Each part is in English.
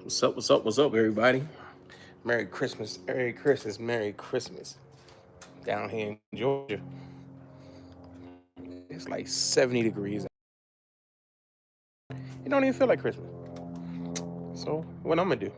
What's up? What's up? What's up, everybody? Merry Christmas, Merry Christmas, Merry Christmas. Down here in Georgia, it's like 70 degrees. It don't even feel like Christmas. So, what I'm gonna do?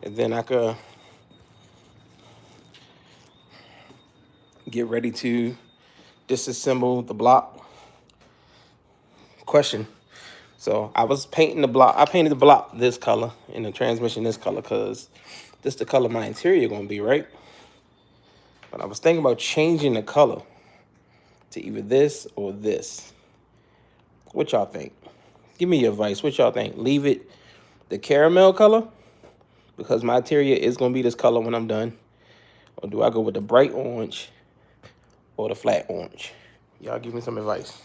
and then I could get ready to disassemble the block. Question. So I was painting the block. I painted the block this color and the transmission this color because this the color my interior gonna be, right? But I was thinking about changing the color to either this or this. What y'all think? Give me your advice. What y'all think? Leave it the caramel color because my interior is gonna be this color when I'm done, or do I go with the bright orange or the flat orange? Y'all give me some advice.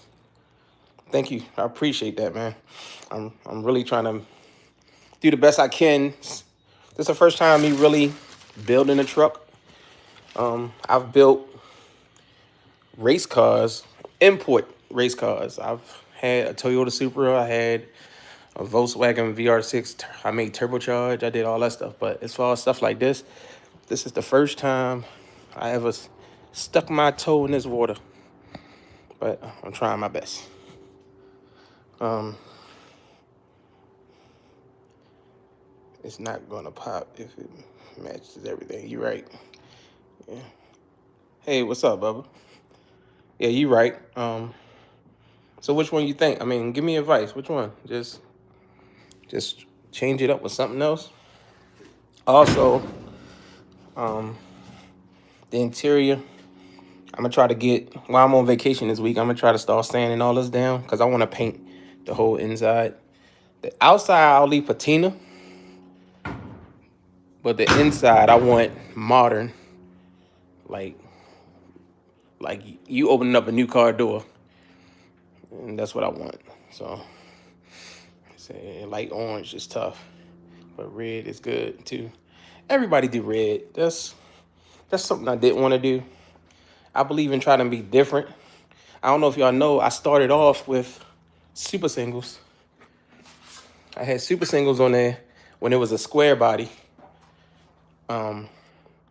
Thank you. I appreciate that, man. I'm really trying to do the best I can. This is the first time me really building a truck. I've built race cars, import race cars. I've had a Toyota Supra. I had a Volkswagen VR6. I made turbocharge. I did all that stuff. But as far as stuff like this is the first time I ever stuck my toe in this water. But I'm trying my best. It's not gonna pop if it matches everything. You right. Yeah. Hey, what's up, Bubba? Yeah, you right. So which one you think? I mean, give me advice. Which one? Just change it up with something else. Also, the interior. I'm gonna try to get while I'm on vacation this week. I'm gonna try to start sanding all this down because I want to paint the whole inside. The outside I'll leave patina, but the inside I want modern, like you opening up a new car door, and that's what I want. So, say light orange is tough, but red is good too. Everybody do red. That's something I didn't want to do. I believe in trying to be different. I don't know if y'all know, I started off with super singles. I had super singles on there when it was a square body,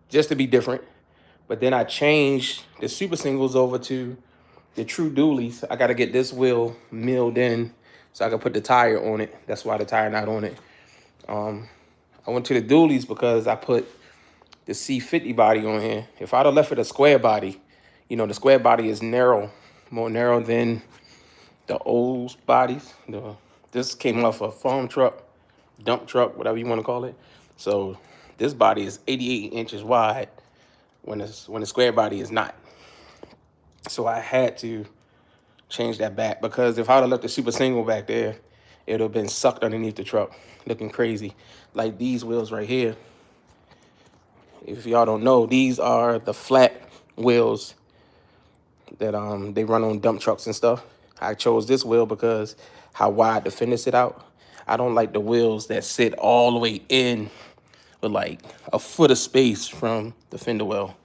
just to be different. But then I changed the super singles over to the true dualies. I got to get this wheel milled in so I can put the tire on it. That's why the tire not on it. I went to the dualies because I put the C50 body on here. If I'd have left it a square body, you know, the square body is narrow, more narrow than the old bodies. This came off a farm truck, dump truck, whatever you want to call it. So this body is 88 inches wide when the square body is not. So I had to change that back because if I'd have left the super single back there, it would have been sucked underneath the truck, looking crazy. Like these wheels right here. If y'all don't know, these are the flat wheels that they run on dump trucks and stuff. I chose this wheel because how wide the fender sit out. I don't like the wheels that sit all the way in with like a foot of space from the fender well.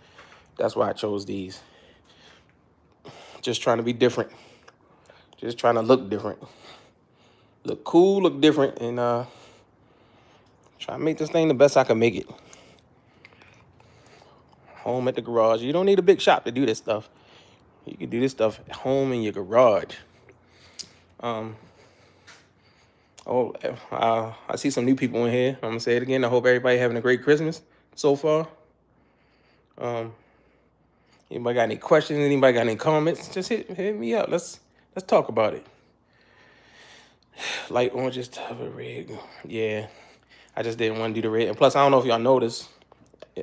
That's why I chose these. Just trying to be different. Just trying to look different. Look cool, look different, and try to make this thing the best I can make it. Home at the garage. You don't need a big shop to do this stuff. You can do this stuff at home in your garage. I see some new people in here. I'm gonna say it again. I hope everybody having a great Christmas so far. Anybody got any questions? Anybody got any comments? Just hit me up. Let's talk about it. Light orange is tough with red. Yeah, I just didn't want to do the red. And plus, I don't know if y'all noticed,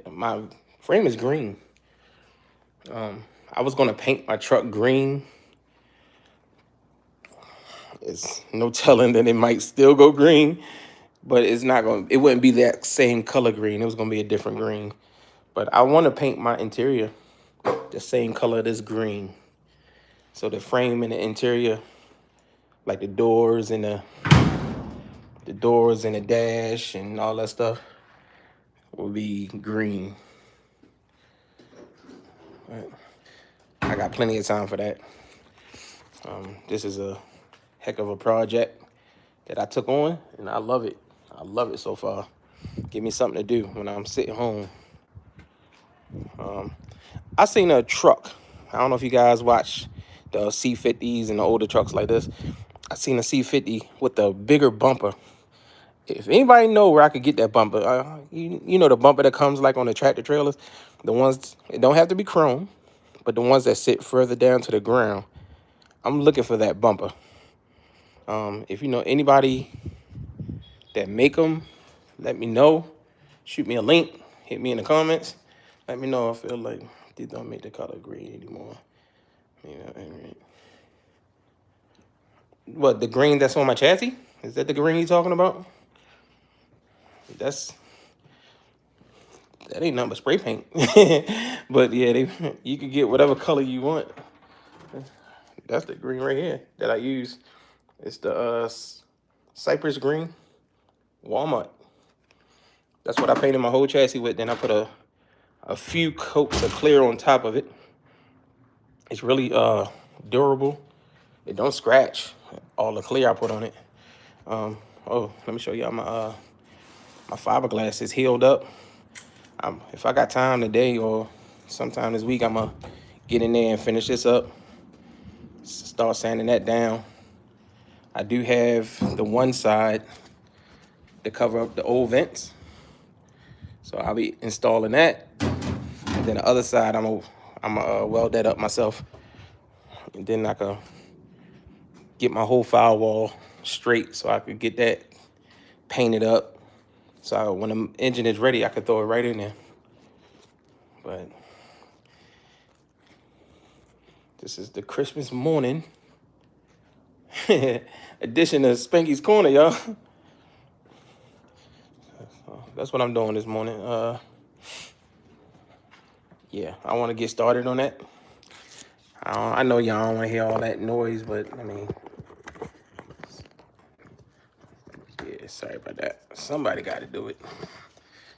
my frame is green. I was gonna paint my truck green. It's no telling that it might still go green, but it's not gonna. It wouldn't be that same color green. It was gonna be a different green. But I want to paint my interior the same color as green. So the frame and the interior, like the doors and the dash and all that stuff, will be green. Right. I got plenty of time for that. This is a heck of a project that I took on, and I love it. I love it so far. Give me something to do when I'm sitting home. I seen a truck. I don't know if you guys watch the C50s and the older trucks like this. I seen a C50 with a bigger bumper, If anybody know where I could get that bumper, you know the bumper that comes like on the tractor trailers, the ones, it don't have to be chrome, but the ones that sit further down to the ground. I'm looking for that bumper. If you know anybody that make them, let me know. Shoot me a link. Hit me in the comments. Let me know. I feel like they don't make the color green anymore. What, the green that's on my chassis? Is that the green you talking about? That ain't nothing but spray paint. But yeah, you can get whatever color you want. That's the green right here that I use. It's the Cypress green Walmart. That's what I painted my whole chassis with. Then I put a few coats of clear on top of it. It's really durable. It don't scratch. All the clear I put on it. Oh, let me show y'all my fiberglass is healed up. If I got time today or sometime this week, I'm gonna get in there and finish this up. Start sanding that down. I do have the one side to cover up the old vents, so I'll be installing that. And then the other side, I'm gonna weld that up myself, and then I can get my whole firewall straight, so I could get that painted up. So when the engine is ready, I could throw it right in there. But this is the Christmas morning edition of Spanky's Corner, y'all. That's what I'm doing this morning. Yeah, I want to get started on that. I know y'all don't want to hear all that noise, but I mean, yeah, sorry about that. Somebody got to do it.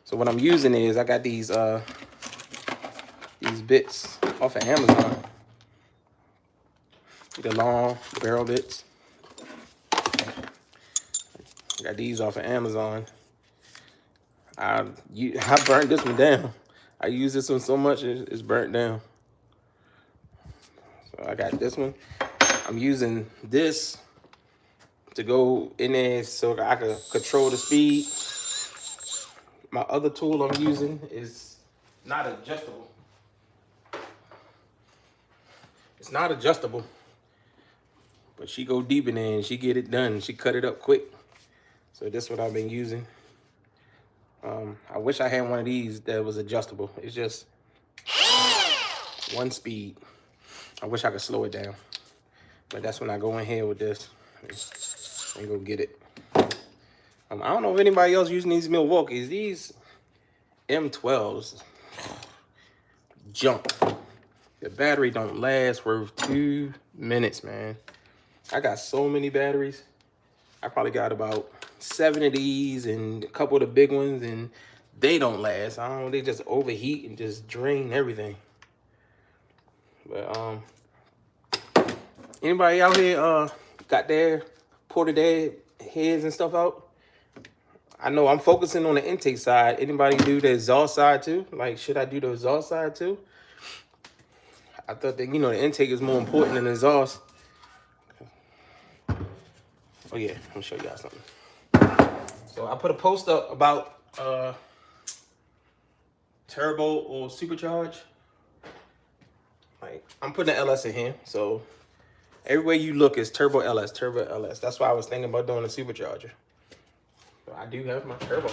So what I'm using is I got these bits off of Amazon. The long barrel bits. I got these off of Amazon. I burned this one down. I use this one so much it's burnt down. So I got this one. I'm using this to go in there so I can control the speed. My other tool I'm using is not adjustable. It's not adjustable, but she go deep in there and she get it done. She cut it up quick. So that's what I've been using. I wish I had one of these that was adjustable. It's just one speed. I wish I could slow it down. But that's when I go in here with this and go get it. I don't know if anybody else using these Milwaukees. These M12s, junk. The battery don't last worth 2 minutes, man. I got so many batteries. I probably got about 7 of these and a couple of the big ones, and they don't last. I don't know, they just overheat and just drain everything. But anybody out here got their ported their heads and stuff out? I know I'm focusing on the intake side. Anybody do the exhaust side too? Like, should I do the exhaust side too? I thought that, the intake is more important than the exhaust. Oh yeah, let me show y'all something. So I put a post up about turbo or supercharge. Like, I'm putting an LS in here, so everywhere you look is turbo LS, turbo LS. That's why I was thinking about doing a supercharger. So I do have my turbo.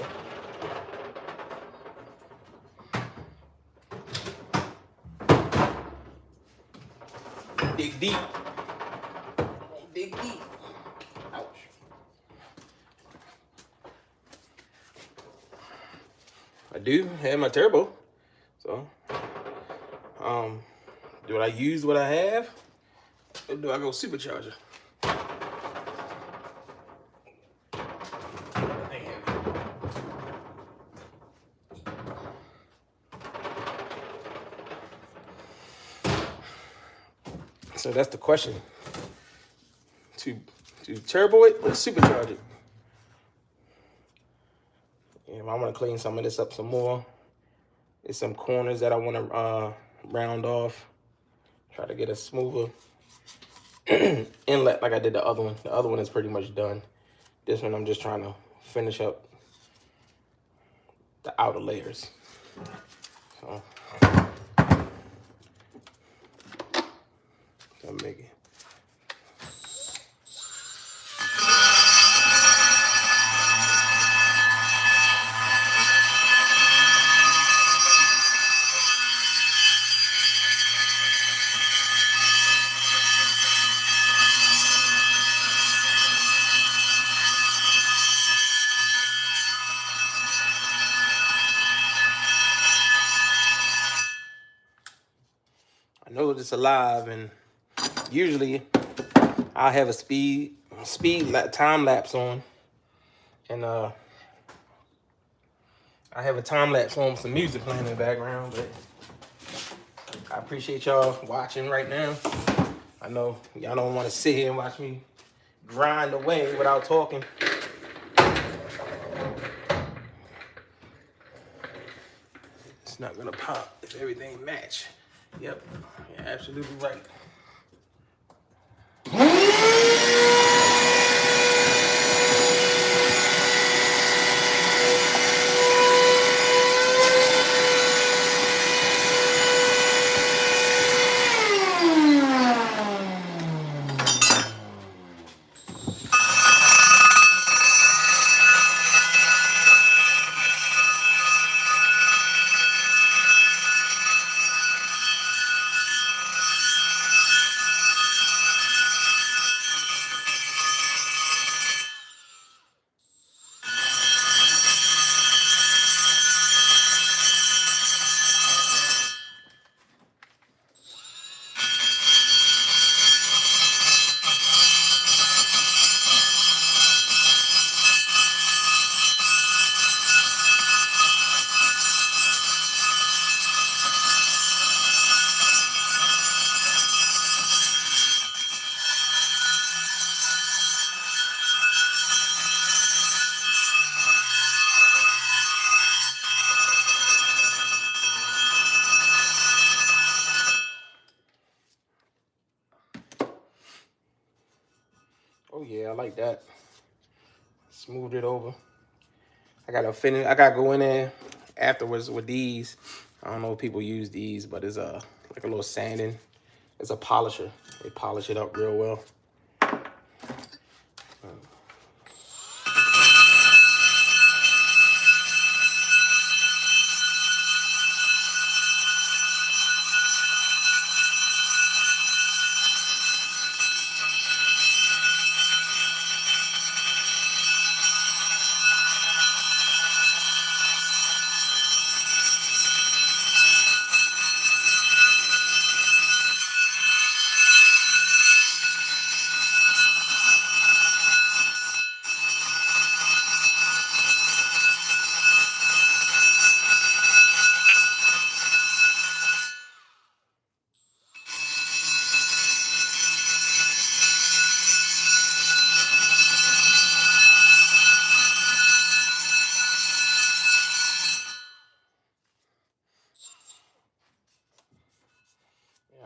Dig deep. Dig deep. Ouch. I do have my turbo. So, do I use what I have? Or do I go supercharger? So that's the question. To turbo it or supercharge it? And I want to clean some of this up some more. There's some corners that I want to round off. Try to get a smoother inlet like I did the other one. The other one is pretty much done. This one I'm just trying to finish up the outer layers. So I'm making. I know it's alive, and usually I'll have a time lapse on, and I have a time lapse on with some music playing in the background. But I appreciate y'all watching right now. I know y'all don't want to sit here and watch me grind away without talking. It's not gonna pop if everything match. Yep, you're absolutely right. Oh yeah, I like that. Smooth it over. I gotta finish. I gotta go in there afterwards with these. I don't know if people use these, but it's like a little sanding. It's a polisher. They polish it up real well.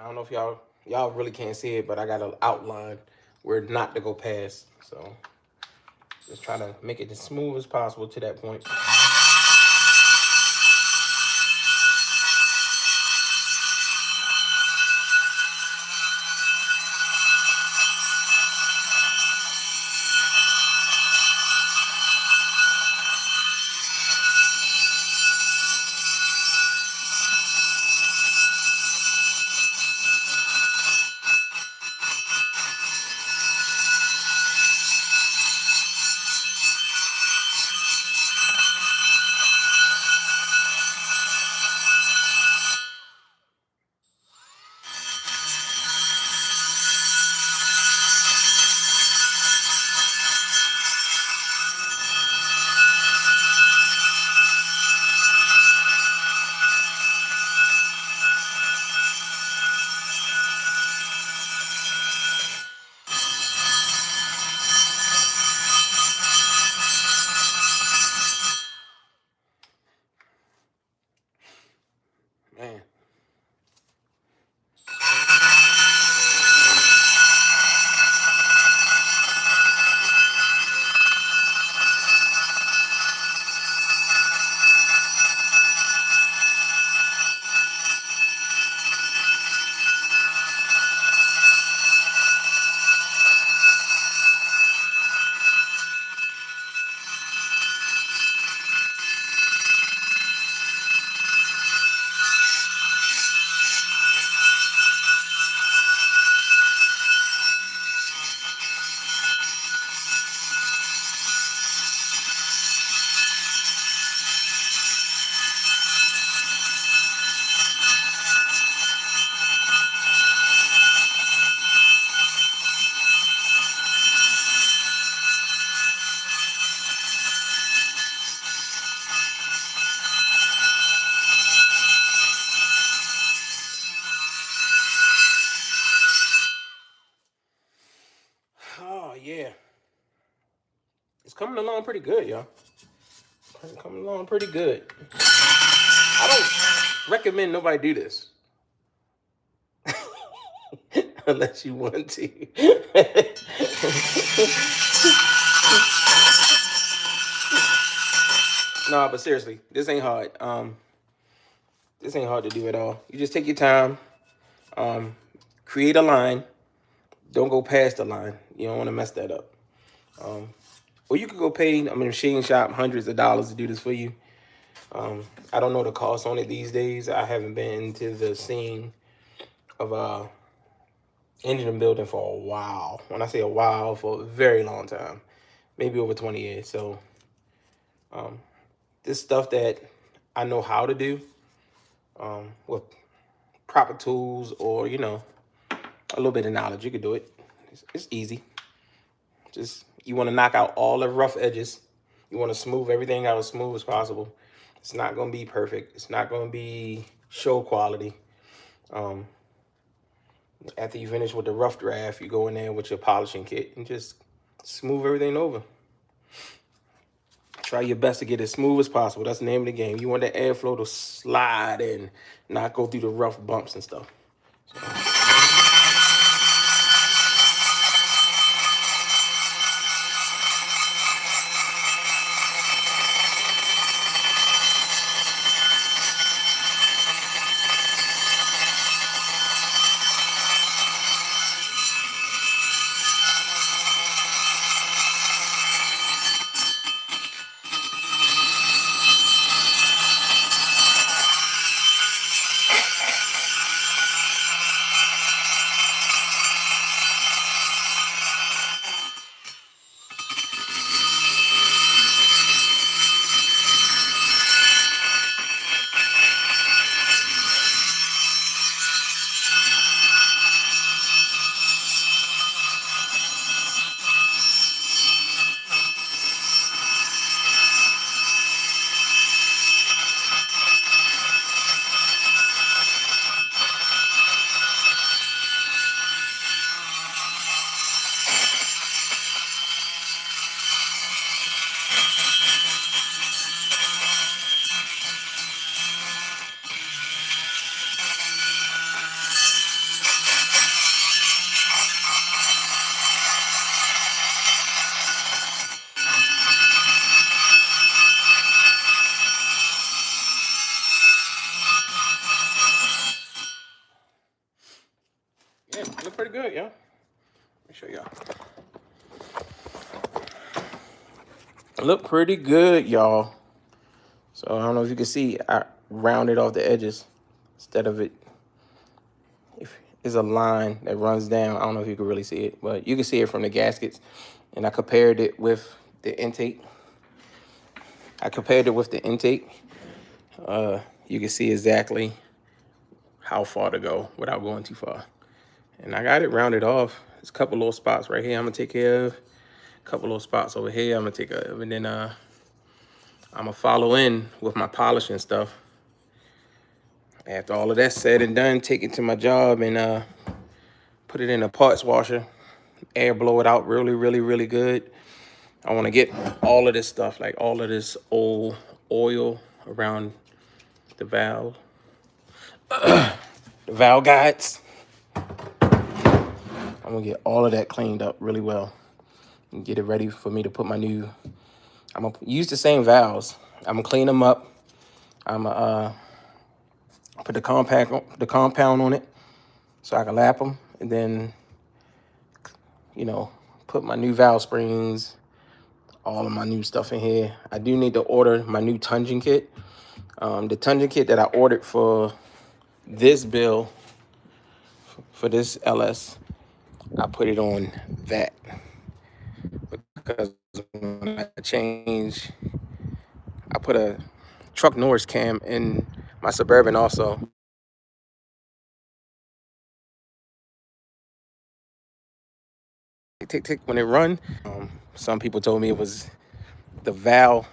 I don't know if y'all really can't see it, but I got an outline where not to go past. So just try to make it as smooth as possible to that point. Yeah, it's coming along pretty good, y'all. Coming along pretty good. I don't recommend nobody do this unless you want to. No, but seriously, this ain't hard. This ain't hard to do at all. You just take your time, um, create a line. Don't go past the line. You don't want to mess that up. Um, or you could go pay a machine shop hundreds of dollars to do this for you. I don't know the cost on it these days. I haven't been into the scene of engine building for a while. When I say a while, for a very long time, maybe over 20 years. So this stuff that I know how to do with proper tools or, a little bit of knowledge, you could do it. It's easy. Just, you want to knock out all the rough edges. You want to smooth everything out as smooth as possible. It's not going to be perfect. It's not going to be show quality. After you finish with the rough draft, you go in there with your polishing kit and just smooth everything over. Try your best to get as smooth as possible. That's the name of the game. You want that airflow to slide and not go through the rough bumps and stuff. So. Yeah, look pretty good, yeah. Let me show y'all. Look pretty good, y'all. So I don't know if you can see, I rounded off the edges instead of it. If there's a line that runs down, I don't know if you can really see it, but you can see it from the gaskets. And I compared it with the intake. You can see exactly how far to go without going too far. And I got it rounded off. There's a couple little spots right here I'm gonna take care of. A couple little spots over here I'm gonna take care of. And then I'm gonna follow in with my polishing stuff. After all of that's said and done, take it to my job and put it in a parts washer. Air blow it out really, really, really good. I wanna get all of this stuff, like all of this old oil around the valve. The valve guides. I'm gonna get all of that cleaned up really well and get it ready for me to put my new, I'm gonna use the same valves. I'm gonna clean them up. I'm gonna put the compound on it so I can lap them, and then, put my new valve springs, all of my new stuff in here. I do need to order my new tunging kit. The tunging kit that I ordered for this bill, for this LS, I put it on that because when I change, I put a truck Norris cam in my Suburban also. Tick when it run. Some people told me it was the valve.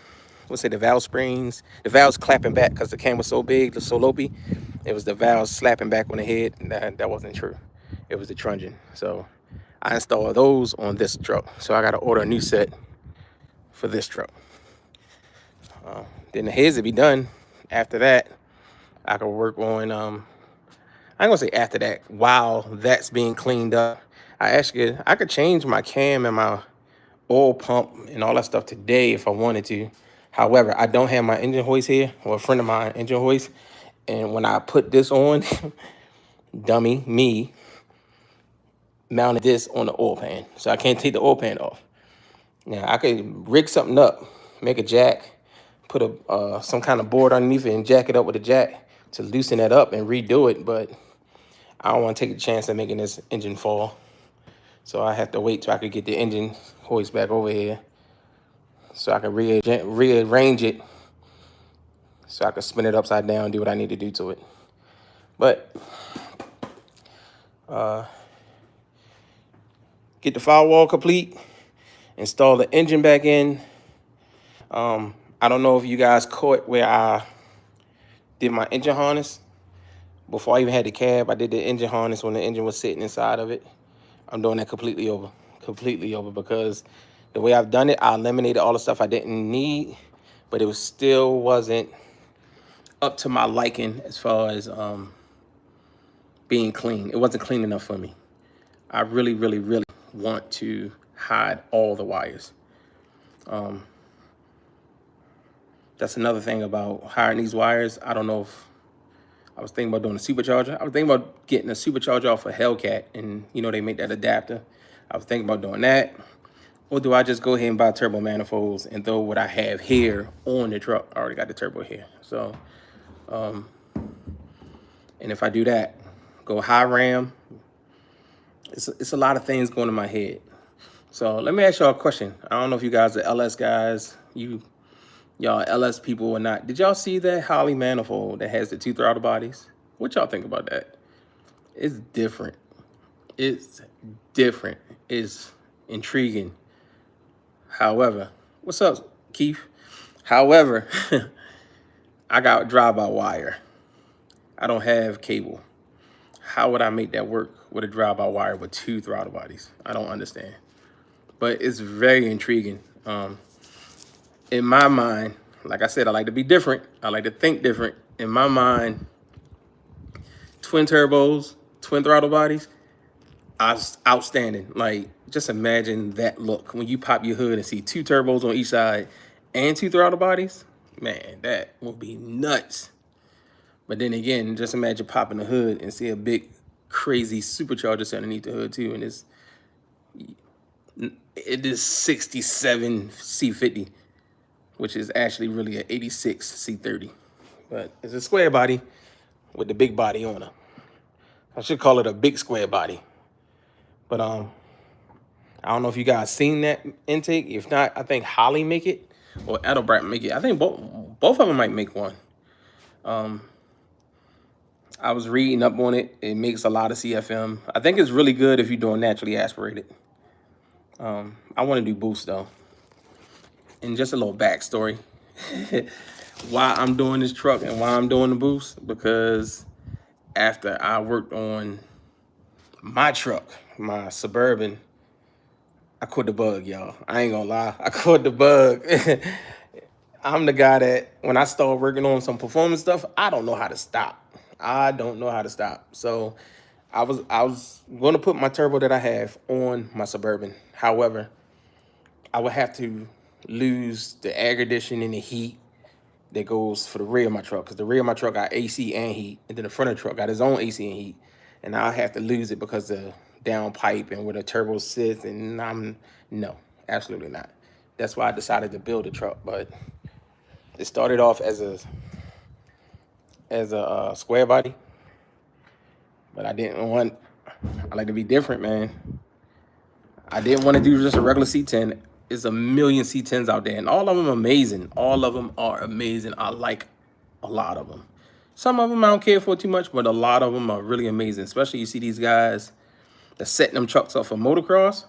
The valve springs. The valves clapping back because the cam was so big, so lopey. It was the valves slapping back on the head. That wasn't true. It was the truncheon. So I install those on this truck. So I got to order a new set for this truck. Then the heads will be done. After that, I can work on, I ain't gonna say after that, while that's being cleaned up, I could change my cam and my oil pump and all that stuff today if I wanted to. However, I don't have my engine hoist here, or a friend of mine engine hoist. And when I put this on, dummy me mounted this on the oil pan. So I can't take the oil pan off. Now I could rig something up, make a jack, put a some kind of board underneath it and jack it up with a jack to loosen that up and redo it. But I don't want to take a chance of making this engine fall. So I have to wait till I could get the engine hoist back over here so I can rearrange it so I can spin it upside down, do what I need to do to it. But get the firewall complete, install the engine back in. I don't know if you guys caught where I did my engine harness. Before I even had the cab, I did the engine harness when the engine was sitting inside of it. I'm doing that completely over because the way I've done it, I eliminated all the stuff I didn't need, but it was still wasn't up to my liking as far as being clean. It wasn't clean enough for me. I really, really, really want to hide all the wires. That's another thing about hiring these wires. I don't know if I was thinking about doing a supercharger. I was thinking about getting a supercharger off of Hellcat, and you know they make that adapter. I was thinking about doing that. Or do I just go ahead and buy turbo manifolds and throw what I have here on the truck? I already got the turbo here. So, and if I do that, go high ram. It's a lot of things going in my head. So let me ask y'all a question. I don't know if you guys are LS guys, y'all LS people or not. Did y'all see that Holley manifold that has the 2 throttle bodies? What y'all think about that? It's different. It's different. It's intriguing. However, what's up, Keith? However, I got drive-by-wire. I don't have cable. How would I make that work with a drive-by-wire with 2 throttle bodies? I don't understand. But it's very intriguing. In my mind, like I said, I like to be different. I like to think different. In my mind, twin turbos, twin throttle bodies, outstanding. Like, just imagine that look when you pop your hood and see 2 turbos on each side and 2 throttle bodies. Man, that would be nuts. But then again, just imagine popping the hood and see a big, crazy supercharger underneath the hood too, and it is 67 C50, which is actually really an 86 C30. But it's a square body with the big body on it. I should call it a big square body. But I don't know if you guys seen that intake. If not, I think Holley make it or Edelbrat make it. I think both of them might make one. I was reading up on it. It makes a lot of CFM. I think it's really good if you're doing naturally aspirated. I want to do boost though. And just a little backstory. Why I'm doing this truck and why I'm doing the boost. Because after I worked on my truck, my Suburban, I caught the bug, y'all. I ain't gonna lie. I caught the bug. I'm the guy that when I start working on some performance stuff, I don't know how to stop. I don't know how to stop. So I was going to put my turbo that I have on my Suburban. However, I would have to lose the air conditioning and the heat that goes for the rear of my truck, because the rear of my truck got AC and heat, and then the front of the truck got its own AC and heat, and I have to lose it because the downpipe and where the turbo sits, and no, absolutely not. That's why I decided to build a truck. But it started off as a square body, but I like to be different, man. I didn't want to do just a regular C10. There's a million C10s out there, and all of them are amazing. All of them are amazing. I like a lot of them. Some of them I don't care for too much, but a lot of them are really amazing. Especially you see these guys that setting them trucks up for motocross.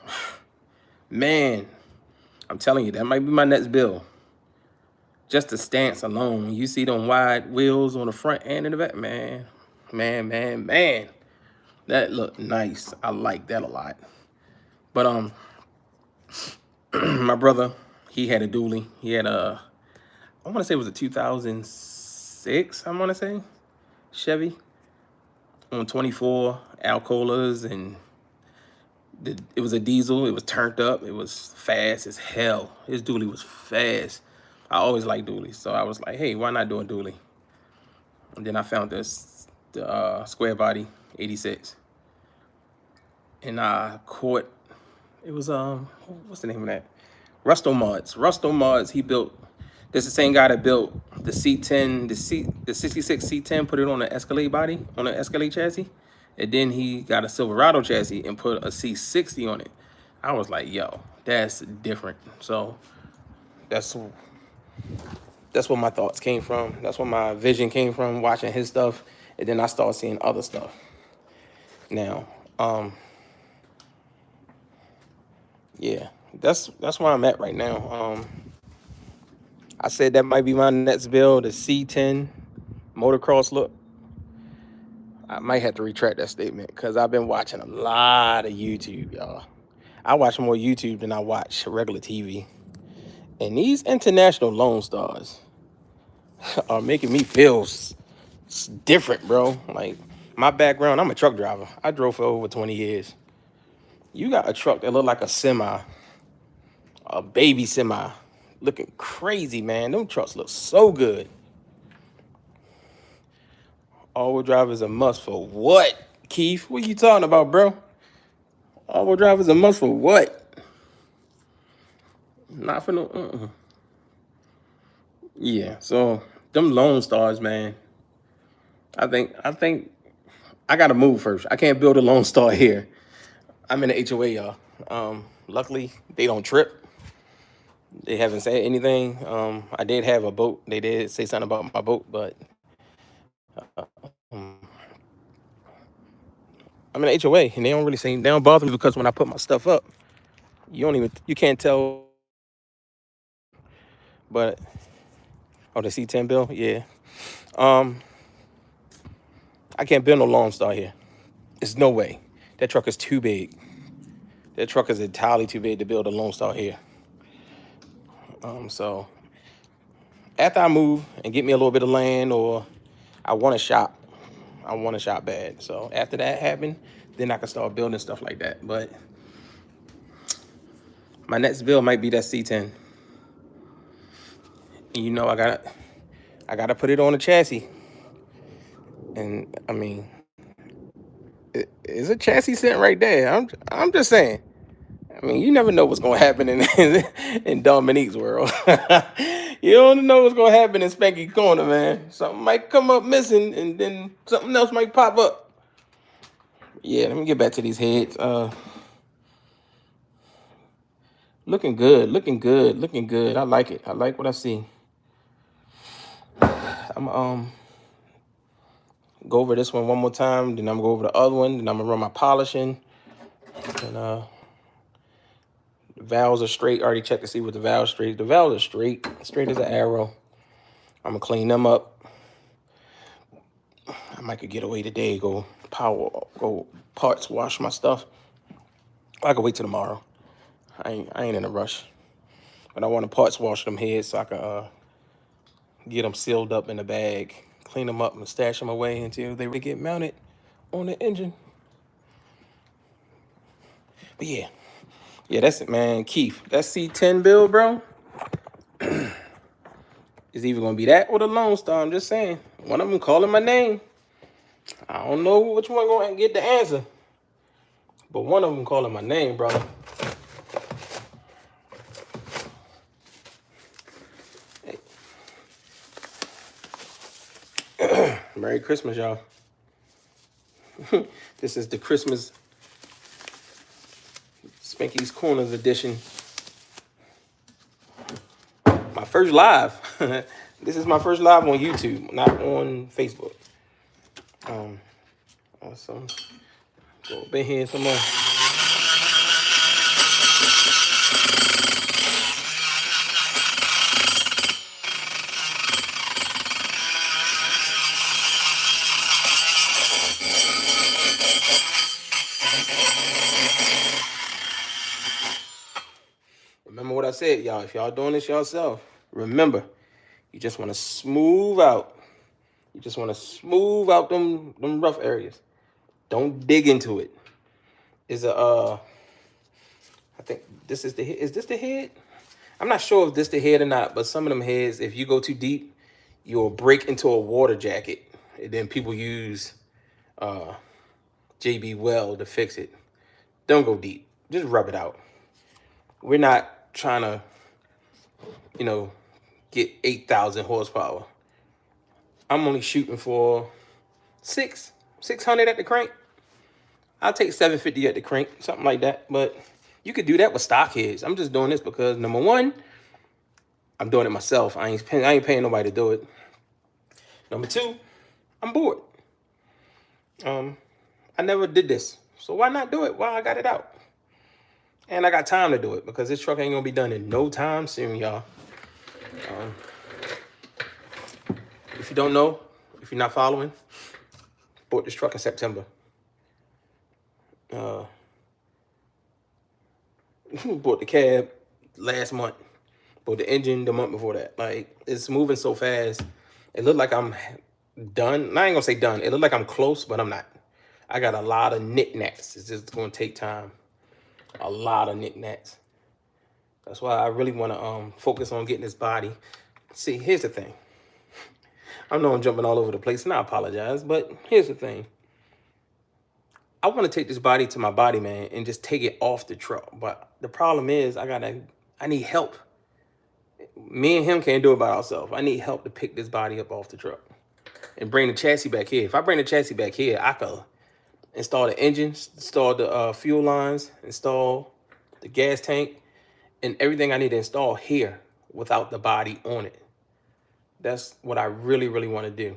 Man, I'm telling you, that might be my next bill. Just the stance alone. You see them wide wheels on the front and in the back, man. That look nice. I like that a lot. But my brother, he had a dually. He had a, I want to say it was a 2006. I want to say Chevy on 24 Alcolas, and it was a diesel. It was turned up. It was fast as hell. His dually was fast. I always liked dualies, so I was like, hey, why not do a dually? And then I found the square body 86, and I caught. It was what's the name of that? Rusto Mods. He built. This is the same guy that built the C10, the 66 C10. Put it on the Escalade body, on the Escalade chassis, and then he got a Silverado chassis and put a C60 on it. I was like, yo, that's different. So that's where my thoughts came from. That's where my vision came from, watching his stuff, and then I started seeing other stuff. Now, yeah, that's where I'm at right now. I said that might be my next build, the C10 motocross look. I might have to retract that statement because I've been watching a lot of YouTube, y'all. I watch more YouTube than I watch regular TV. And these international Lone Stars are making me feel different, bro. Like, my background, I'm a truck driver. I drove for over 20 years. You got a truck that look like a semi, a baby semi, looking crazy, man. Them trucks look so good. All-wheel drive is a must for what, Keith? What are you talking about, bro? All-wheel drive is a must for what? Not for no. Yeah. So them Lone Stars, man. I think I gotta move first. I can't build a Lone Star here. I'm in the HOA, y'all. Luckily, they don't trip. They haven't said anything. I did have a boat. They did say something about my boat, but I'm in the HOA, and they don't really say, they don't bother me because when I put my stuff up, you can't tell. But the C10 bill, yeah. I can't build no Lone Star here. There's no way. That truck is too big. That truck is entirely too big to build a Lone Star here. So after I move and get me a little bit of land, or I want to shop. I want to shop bad. So after that happened, then I can start building stuff like that. But my next build might be that C10. And you know, I gotta put it on a chassis. And I mean, it's a chassis sitting right there. I'm just saying. I mean, you never know what's gonna happen in Dominique's world. You don't know what's gonna happen in Spanky's corner, man. Something might come up missing, and then something else might pop up. Yeah, let me get back to these heads. Looking good, looking good, looking good. I like it. I like what I see. I'm go over this one more time, then I'm gonna go over the other one, then I'm gonna run my polishing. And the valves are straight. I already checked to see what the valves straight. The valves are straight as an arrow. I'm gonna clean them up. I might could get away today, go parts wash my stuff. I could wait till tomorrow. I ain't in a rush. But I want to parts wash them heads so I can get them sealed up in the bag, clean them up and stash them away until they get mounted on the engine. But yeah, that's it, man. Keith, that C10 build, bro, is either gonna be that or the Lone Star. I'm just saying. One of them calling my name. I don't know which one gonna get the answer, but one of them calling my name, brother. Hey. Merry Christmas, y'all. This is the Christmas Spanky's Corners edition. My first live. This is my first live on YouTube, not on Facebook. Awesome. Go up in here some more. Remember what I said, y'all. If y'all doing this yourself, remember, you just want to smooth out. You just want to smooth out them rough areas. Don't dig into it. Is I think this is the head. Is this the head? I'm not sure if this the head or not, but some of them heads, if you go too deep, you'll break into a water jacket. And then people use JB Well to fix it. Don't go deep. Just rub it out. We're not trying to, get 8,000 horsepower. I'm only shooting for 600 at the crank. I'll take 750 at the crank, something like that. But you could do that with stock heads. I'm just doing this because, number one, I'm doing it myself. I ain't paying nobody to do it. Number two, I'm bored. I never did this, so why not do it while I got it out? And I got time to do it because this truck ain't gonna be done in no time soon, y'all. If you don't know, if you're not following, bought this truck in September. Bought the cab last month. Bought the engine the month before that. Like, it's moving so fast. It looked like I'm done. I ain't gonna say done. It looked like I'm close, but I'm not. I got a lot of knickknacks. It's just gonna take time. A lot of knickknacks. That's why I really want to focus on getting this body. See, here's the thing. I know I'm jumping all over the place, and I apologize, but here's the thing. I want to take this body to my body, man, and just take it off the truck. But the problem is, I need help. Me and him can't do it by ourselves. I need help to pick this body up off the truck and bring the chassis back here. If I bring the chassis back here, I could install the engine, install the fuel lines, install the gas tank, and everything I need to install here without the body on it. That's what I really, really want to do.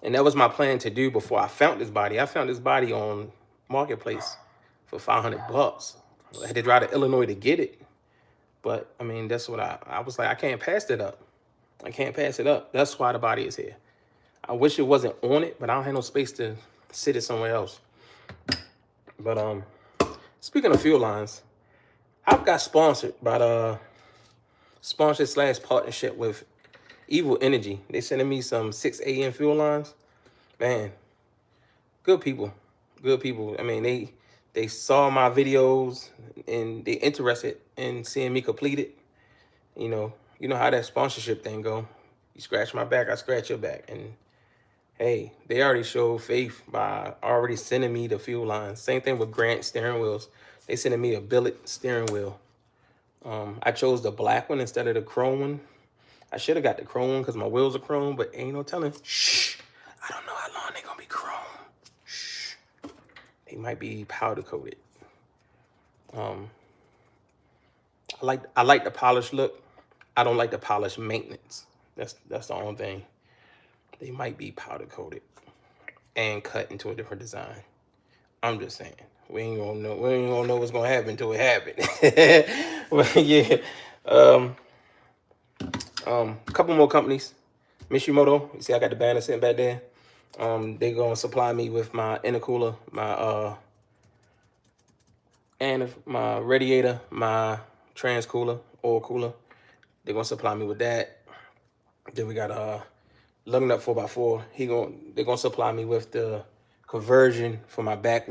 And that was my plan to do before I found this body. I found this body on Marketplace for $500. I had to drive to Illinois to get it. But, I mean, that's what I was like, I can't pass it up. I can't pass it up. That's why the body is here. I wish it wasn't on it, but I don't have no space to sit it somewhere else. But speaking of fuel lines, I've got sponsored by sponsored / partnership with Evil Energy. They sending me some 6 a.m. fuel lines. Man, good people. Good people. I mean, they saw my videos and they interested in seeing me complete it. You know how that sponsorship thing go. You scratch my back, I scratch your back. And hey, they already showed faith by already sending me the fuel lines. Same thing with Grant steering wheels. They sending me a billet steering wheel. I chose the black one instead of the chrome one. I should have got the chrome one because my wheels are chrome, but ain't no telling. Shh. I don't know how long they're gonna be chrome. Shh. They might be powder coated. I like the polished look. I don't like the polished maintenance. That's the only thing. They might be powder coated and cut into a different design. I'm just saying. We ain't gonna know what's gonna happen until it happens. But yeah. A couple more companies. Mishimoto, you see I got the banner sitting back there. They gonna supply me with my intercooler, my radiator, my trans cooler, oil cooler. They're gonna supply me with that. Then we got Lug Nut 4x4. They're gonna supply me with the conversion for my back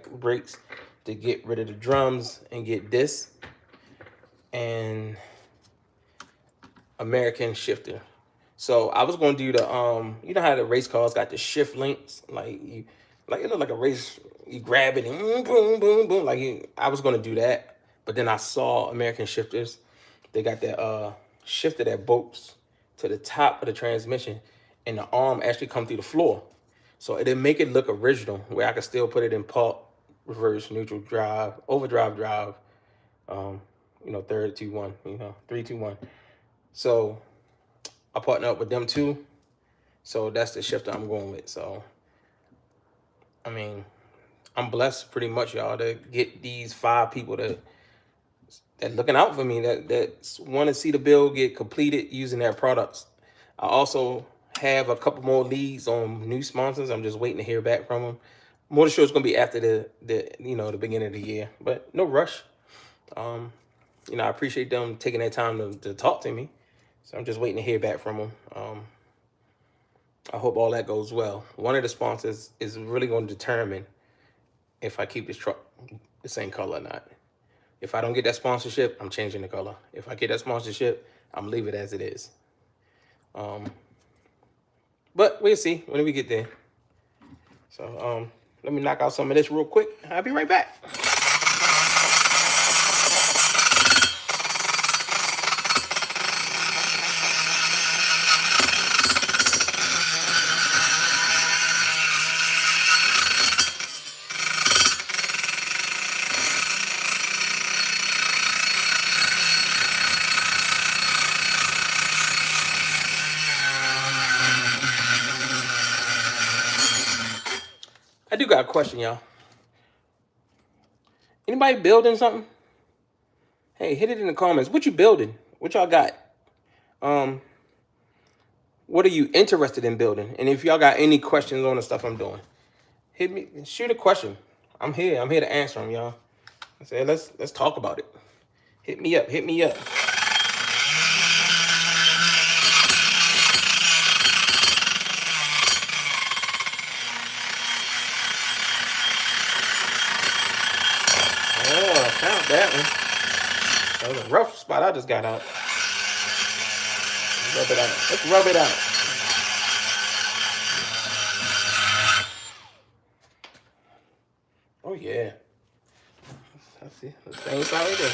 brakes to get rid of the drums and get this. And American shifter. So I was gonna do the you know how the race cars got the shift links, like it looked like a race. You grab it and boom, boom, boom. I was gonna do that, but then I saw American shifters. They got that shifter that bolts to the top of the transmission, and the arm actually come through the floor. So it didn't make it look original, where I could still put it in park, reverse, neutral drive, overdrive drive, third, 2, 1, 3, 2, 1. So I partner up with them too. So that's the shifter I'm going with. So, I mean, I'm blessed pretty much, y'all, to get these 5 people that looking out for me, that want to see the build get completed using their products. I also have a couple more leads on new sponsors. I'm just waiting to hear back from them. More sure it's gonna be after the beginning of the year, but no rush. you know, I appreciate them taking their time to talk to me. So I'm just waiting to hear back from them. I hope all that goes well. One of the sponsors is really going to determine if I keep this truck the same color or not. If I don't get that sponsorship, I'm changing the color. If I get that sponsorship, I'm leave it as it is. But we'll see when we get there. So let me knock out some of this real quick. I'll be right back. I do got a question, y'all. Anybody building something? Hey, hit it in the comments. What you building? What y'all got? What are you interested in building? And if y'all got any questions on the stuff I'm doing, hit me. Shoot a question. I'm here. I'm here to answer them, y'all. I said, let's talk about it. Hit me up. Hit me up. Oh, I found that one. That was a rough spot I just got out. Rub it out. Let's rub it out. Oh yeah. Let's see. The same side right there.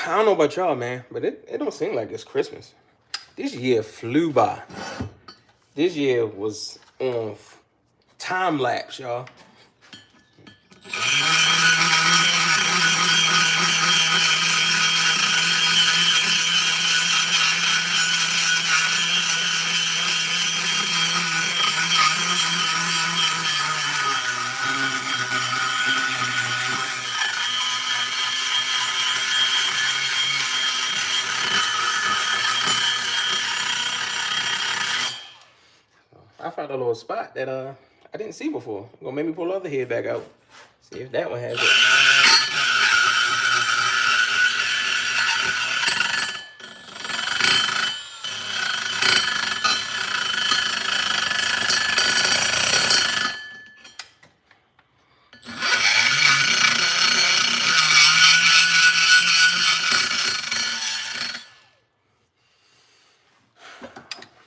I don't know about y'all, man, but it don't seem like it's Christmas. This year flew by. This year was on time lapse, y'all. I found a little spot that I didn't see before. I'm gonna make me pull the other head back out. See if that one has it.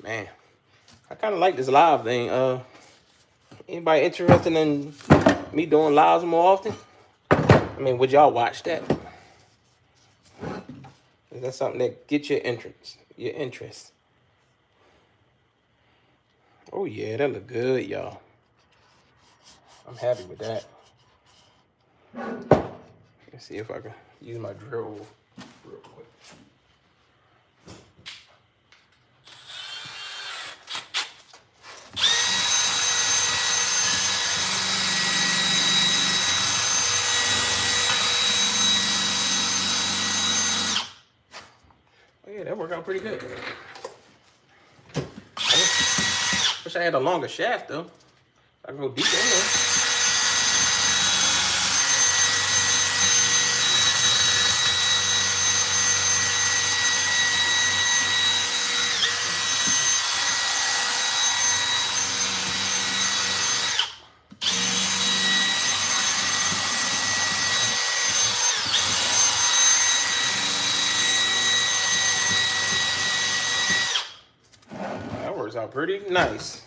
Man, I kind of like this live thing. Anybody interested in me doing lives more often? I mean, would y'all watch that? Is that something that gets your interest? Oh yeah, that look good, y'all. I'm happy with that. Let's see if I can use my drill real quick. Oh yeah, that worked out pretty good. Wish I had a longer shaft though. I can go deeper in there. That works out pretty nice.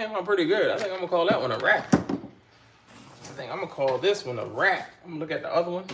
came out pretty good. I think I'm gonna call that one a wrap. I think I'm gonna call this one a wrap. I'm gonna look at the other one.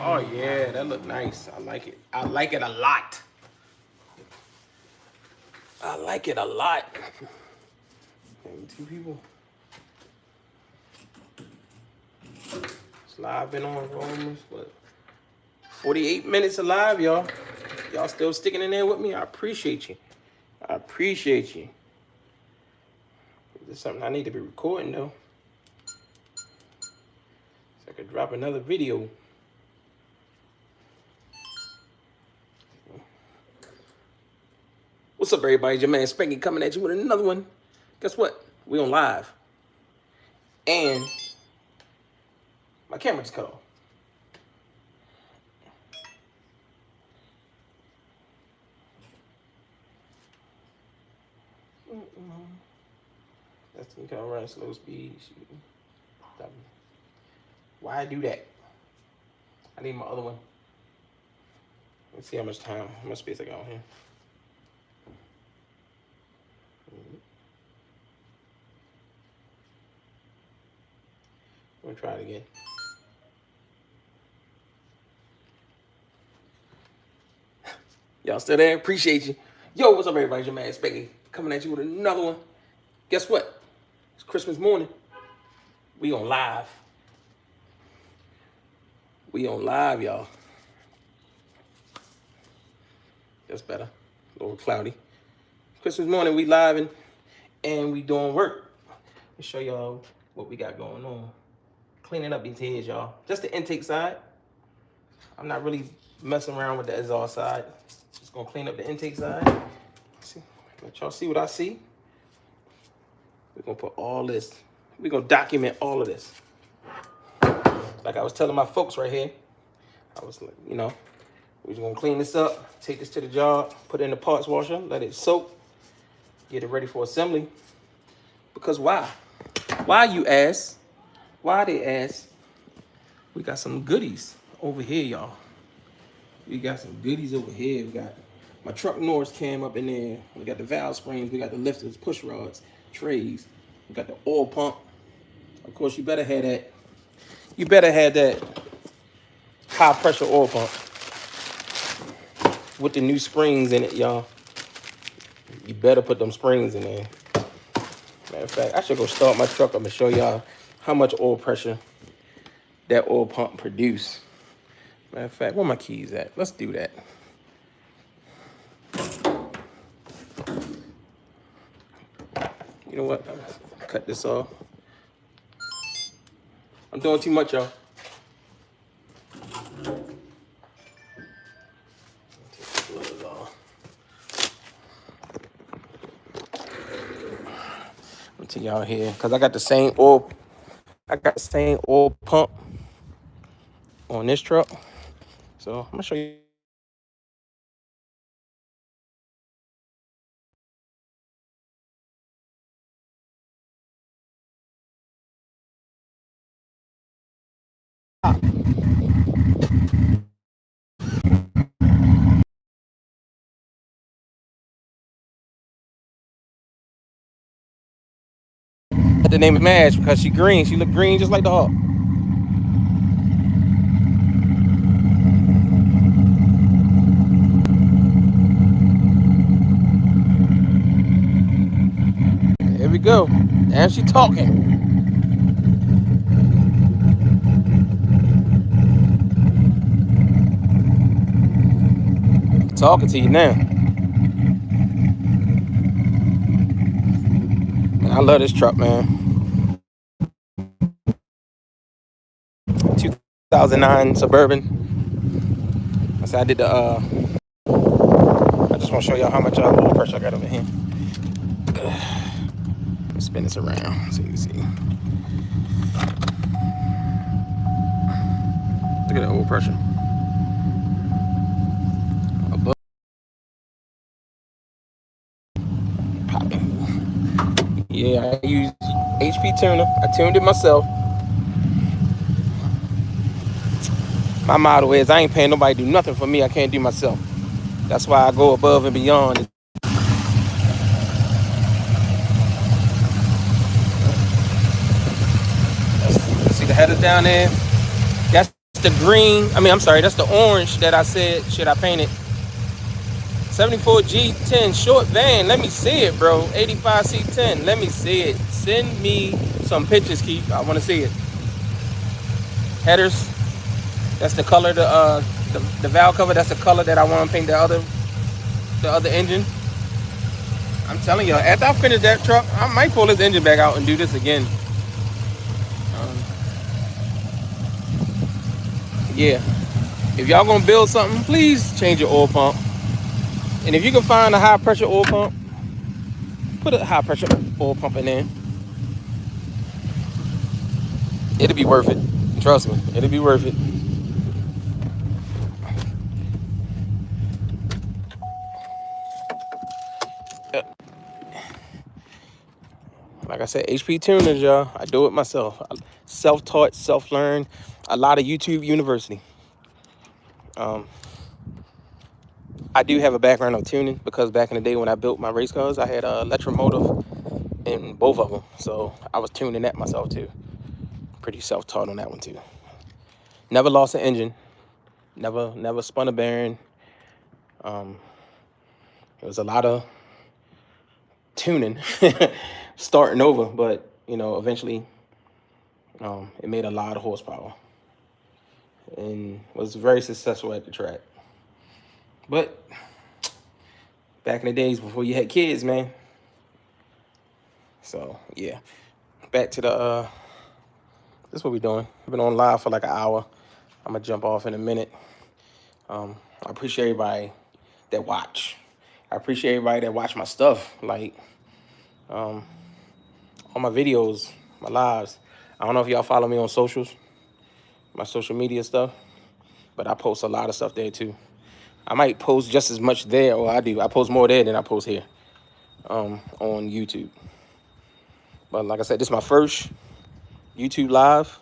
Oh yeah, that look nice. I like it. I like it a lot. I like it a lot. Two people. It's live been on for almost what? 48 minutes of live, y'all. Y'all still sticking in there with me? I appreciate you. I appreciate you. This is something I need to be recording though. So I could drop another video. What's up, everybody? It's your man Spanky coming at you with another one. Guess what? We on live. And my camera just cut off. That's the kind of run slow speed. Why I do that? I need my other one. Let's see how much space I got on here. I'm gonna try it again. Y'all still there? Appreciate you. Yo, what's up, everybody? It's your man Spanky coming at you with another one. Guess what? It's Christmas morning. We on live. We on live, y'all. That's better. A little cloudy. Christmas morning, we live and we doing work. Let me show y'all what we got going on. Cleaning up these heads, y'all. Just the intake side. I'm not really messing around with the exhaust side. Just gonna clean up the intake side. See, let y'all see what I see. We're gonna put all this. We're gonna document all of this. Like I was telling my folks right here, I was like, you know, we're just gonna clean this up, take this to the job, put it in the parts washer, let it soak, get it ready for assembly. Because why? Why, you ask? Why, they ask? We got some goodies over here, y'all. We got some goodies over here. We got my truck Norris cam up in there. We got the valve springs. We got the lifters, push rods, trays. We got the oil pump. Of course, you better have that. You better have that high pressure oil pump with the new springs in it, y'all. You better put them springs in there. Matter of fact, I should go start my truck up and show y'all how much oil pressure that oil pump produce. Matter of fact, where my keys at? Let's do that. You know what? Cut this off. I'm doing too much, y'all. To y'all here, because I got the same oil. I got the same oil pump on this truck. So I'm gonna show you. The name is Madge because she green. She look green just like the Hawk. There we go. And she talking. Talking to you now. Man, I love this truck, man. 2009 Suburban. I said I just want to show y'all how much oil pressure I got over here. Spin this around so you can see. Look at the oil pressure. Above. Popping. Yeah, I use HP tuner. I tuned it myself. My motto is I ain't paying nobody to do nothing for me I can't do myself. That's why I go above and beyond. See the headers down there? That's the green. I'm sorry, that's the orange that I said should I paint it. 74G10 short van. Let me see it, bro. 85C10. Let me see it. Send me some pictures, Keith. I want to see it. Headers. That's the color. The valve cover. That's the color that I want to paint the other engine. I'm telling you, after I finish that truck, I might pull this engine back out and do this again. Yeah. If y'all gonna build something, please change your oil pump. And if you can find a high pressure oil pump, put a high pressure oil pump in there. It'll be worth it. Trust me, it'll be worth it. Like I said, HP tuners, y'all. I do it myself. Self-taught, self-learned. A lot of YouTube University. I do have a background of tuning because back in the day when I built my race cars, I had a electromotive in both of them. So I was tuning that myself too. Pretty self-taught on that one too. Never lost an engine. Never spun a bearing. It was a lot of tuning, starting over, but eventually, it made a lot of horsepower and was very successful at the track. But back in the days before you had kids, man. So yeah, back to the this is what we're doing. I've been on live for like an hour. I'm gonna jump off in a minute. I appreciate everybody that watch. I appreciate everybody that watch my stuff, like all my videos, my lives. I don't know if y'all follow me on socials, my social media stuff, but I post a lot of stuff there too. I might post just as much there, or I do. I post more there than I post here on YouTube. But like I said, this is my first YouTube live.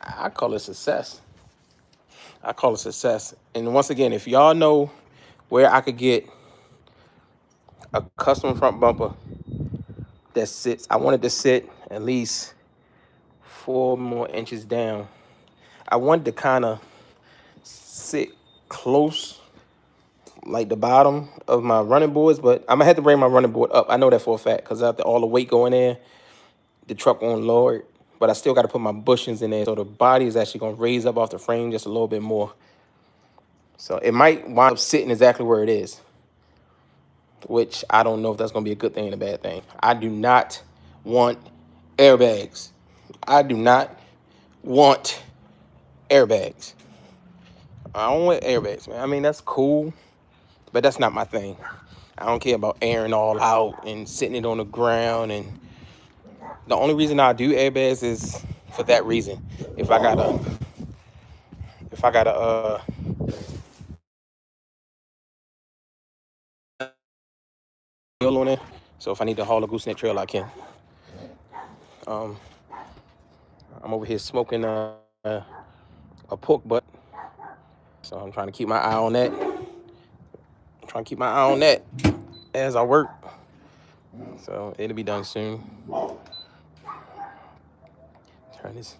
I call it success. I call it success. And once again, if y'all know where I could get a custom front bumper that sits, I want it to sit at least 4 more inches down. I wanted to kind of sit close, like the bottom of my running boards, but I'm gonna have to bring my running board up. I know that for a fact because after all the weight going there, the truck won't lower it. But I still got to put my bushings in there, so the body is actually gonna raise up off the frame just a little bit more. So it might wind up sitting exactly where it is, which I don't know if that's gonna be a good thing or a bad thing. I do not want airbags. I do not want airbags. I don't want airbags, man. I mean, that's cool, but that's not my thing. I don't care about airing all out and sitting it on the ground. And the only reason I do airbags is for that reason. If I gotta on it. So if I need to haul a gooseneck trail, I can. I'm over here smoking a pork butt. So I'm trying to keep my eye on that. As I work. So it'll be done soon. Turn this.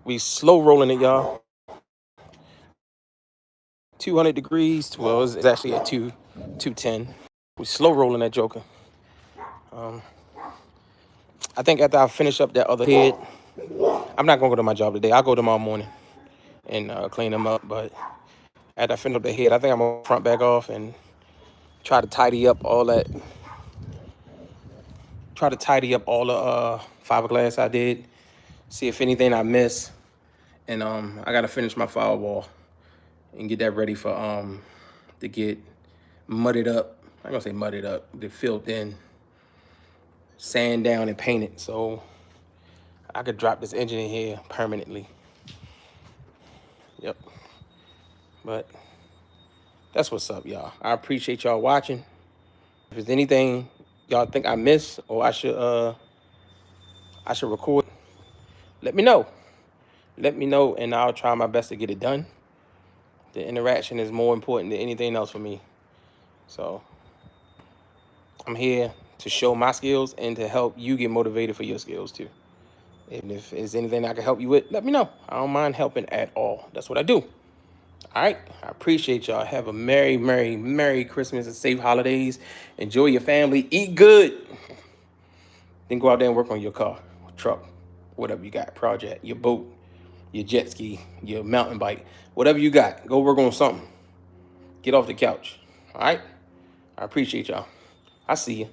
We slow rolling it, y'all. 200 degrees. Well, it's actually at 210. We slow rolling that joker. I think after I finish up that other head, I'm not gonna go to my job today. I'll go tomorrow morning and clean them up. But after I finish up the head, I think I'm gonna front back off and try to tidy up all that. Try to tidy up all the fiberglass I did. See if anything I missed. And I gotta finish my firewall and get that ready for to get mudded up. I'm gonna say mudded up, get filled in, sand down and painted, so I could drop this engine in here permanently. Yep. But that's what's up, y'all. I appreciate y'all watching. If there's anything y'all think I missed or I should record, let me know. Let me know, and I'll try my best to get it done. The interaction is more important than anything else for me. So I'm here to show my skills and to help you get motivated for your skills too. And if there's anything I can help you with, let me know. I don't mind helping at all. That's what I do. All right. I appreciate y'all. Have a merry, merry, merry Christmas and safe holidays. Enjoy your family. Eat good. Then go out there and work on your car, truck, whatever you got, project, your boat, your jet ski, your mountain bike, whatever you got. Go work on something. Get off the couch. All right. I appreciate y'all. I see you.